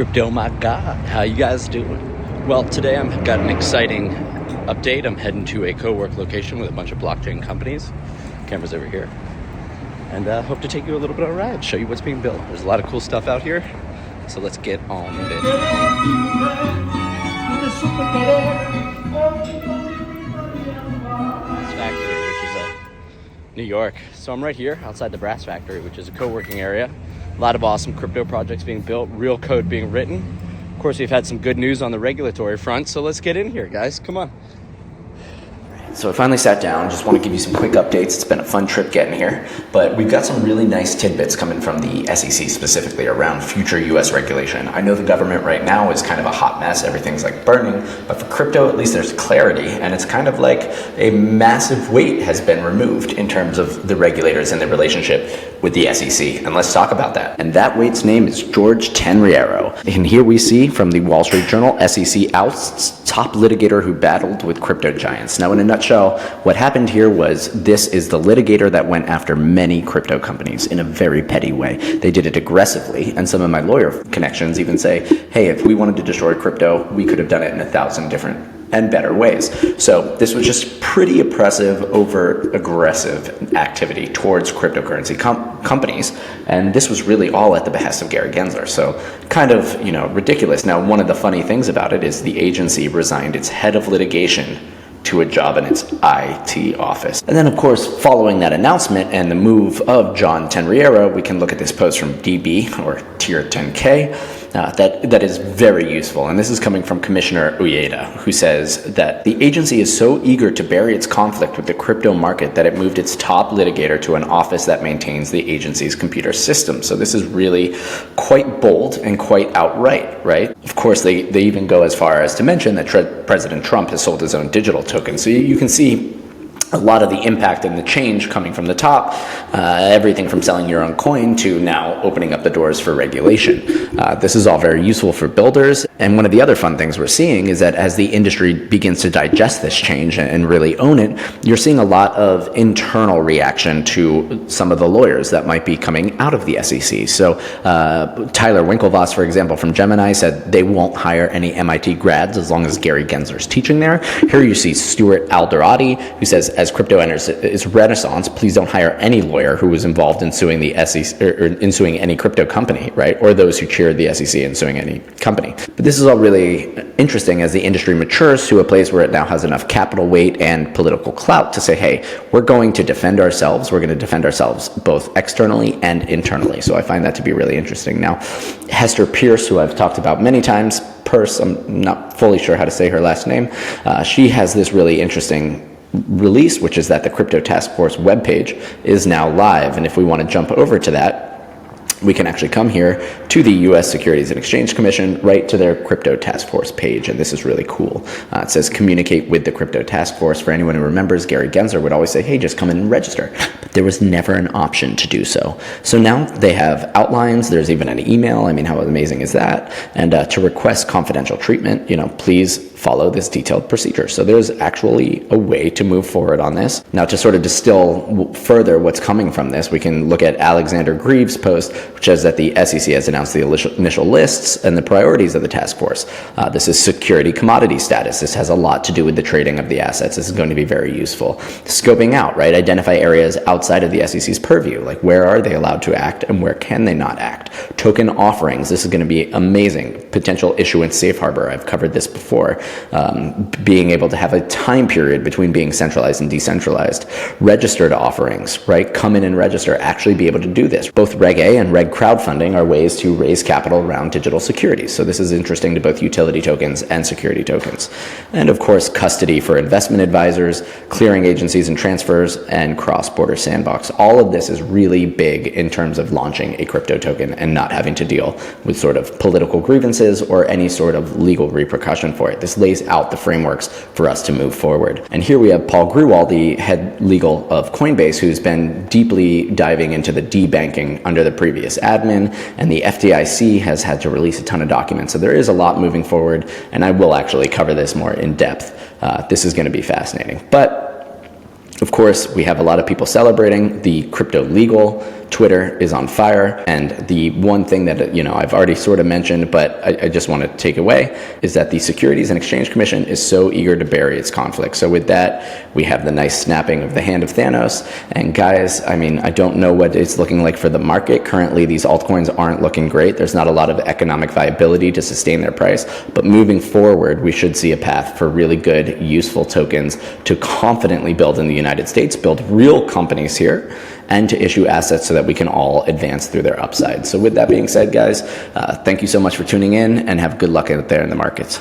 Crypto, my God, how you guys doing? Well, today I've got an exciting update. I'm heading to a co-work location with a bunch of blockchain companies. Camera's over here. And hope to take you a little bit of a ride, show you what's being built. There's a lot of cool stuff out here, so let's get on with it. Brass Factory, which is New York. So I'm right here outside the Brass Factory, which is a co-working area. A lot of awesome crypto projects being built, real code being written. Of course, we've had some good news on the regulatory front, so let's get in here, guys. Come on. So I finally sat down, just want to give you some quick updates. It's been a fun trip getting here, but we've got some really nice tidbits coming from the SEC specifically around future US regulation. I know the government right now is kind of a hot mess, everything's like burning, but for crypto at least there's clarity, and it's kind of like a massive weight has been removed in terms of the regulators and their relationship with the SEC, and let's talk about that. And that weight's name is George Tenriero. And here we see from the Wall Street Journal, SEC ousts top litigator who battled with crypto giants. Now in a nutshell, what happened here was this is the litigator that went after many crypto companies in a very petty way. They did it aggressively, and some of my lawyer connections even say, hey, if we wanted to destroy crypto, we could have done it in 1,000 different and better ways. So this was just pretty oppressive, overt, aggressive activity towards cryptocurrency companies. And this was really all at the behest of Gary Gensler. So kind of, ridiculous. Now, one of the funny things about it is the agency resigned its head of litigation to a job in its IT office. And then, of course, following that announcement and the move of John Tenriero, we can look at this post from DB, or Tier 10K, that is very useful. And this is coming from Commissioner Uyeda, who says that the agency is so eager to bury its conflict with the crypto market that it moved its top litigator to an office that maintains the agency's computer system. So this is really quite bold and quite outright, right? Of course, they even go as far as to mention that President Trump has sold his own digital token. So you can see a lot of the impact and the change coming from the top, everything from selling your own coin to now opening up the doors for regulation. This is all very useful for builders. And one of the other fun things we're seeing is that as the industry begins to digest this change and really own it, you're seeing a lot of internal reaction to some of the lawyers that might be coming out of the SEC. So Tyler Winklevoss, for example, from Gemini said they won't hire any MIT grads as long as Gary Gensler's teaching there. Here you see Stuart Alderoty, who says, as crypto enters its renaissance, please don't hire any lawyer who was involved in suing the SEC or in suing any crypto company, right? Or those who cheered the SEC in suing any company. But this is all really interesting as the industry matures to a place where it now has enough capital weight and political clout to say, hey, we're going to defend ourselves. We're going to defend ourselves both externally and internally. So I find that to be really interesting. Now, Hester Peirce, who I've talked about many times, Peirce, I'm not fully sure how to say her last name. She has this really interesting release, which is that the Crypto Task Force webpage is now live. And if we want to jump over to that, we can actually come here to the U.S. Securities and Exchange Commission, right to their Crypto Task Force page, and this is really cool. It says communicate with the Crypto Task Force. For anyone who remembers, Gary Gensler would always say, hey, just come in and register. But there was never an option to do so. So now they have outlines. There's even an email. I mean, how amazing is that? And to request confidential treatment, please follow this detailed procedure. So there's actually a way to move forward on this. Now, to sort of distill further what's coming from this, we can look at Alexander Grieve's post, which says that the SEC has announced the initial lists and the priorities of the task force. This is security commodity status. This has a lot to do with the trading of the assets. This is going to be very useful. Scoping out, right? Identify areas outside of the SEC's purview, like where are they allowed to act and where can they not act? Token offerings. This is going to be amazing. Potential issuance safe harbor. I've covered this before. Being able to have a time period between being centralized and decentralized. Registered offerings, right? Come in and register, actually be able to do this. Both Reg A and Reg crowdfunding are ways to raise capital around digital securities. So this is interesting to both utility tokens and security tokens. And of course, custody for investment advisors, clearing agencies and transfers, and cross-border sandbox. All of this is really big in terms of launching a crypto token and not having to deal with sort of political grievances or any sort of legal repercussion for it. This lays out the frameworks for us to move forward. And here we have Paul Grewal, the head legal of Coinbase, who's been deeply diving into the debanking under the previous admin, and the FDIC has had to release a ton of documents. So there is a lot moving forward, and I will actually cover this more in depth. This is going to be fascinating. But of Of course, we have a lot of people celebrating the crypto legal. Twitter is on fire, and the one thing that I've already sort of mentioned, but I just want to take away, is that the Securities and Exchange Commission is so eager to bury its conflict. So with that, we have the nice snapping of the hand of Thanos. And guys, I mean, I don't know what it's looking like for the market. Currently, these altcoins aren't looking great. There's not a lot of economic viability to sustain their price, but moving forward, we should see a path for really good, useful tokens to confidently build in the United States, build real companies here, and to issue assets so that we can all advance through their upside. So with that being said, guys, thank you so much for tuning in, and have good luck out there in the markets.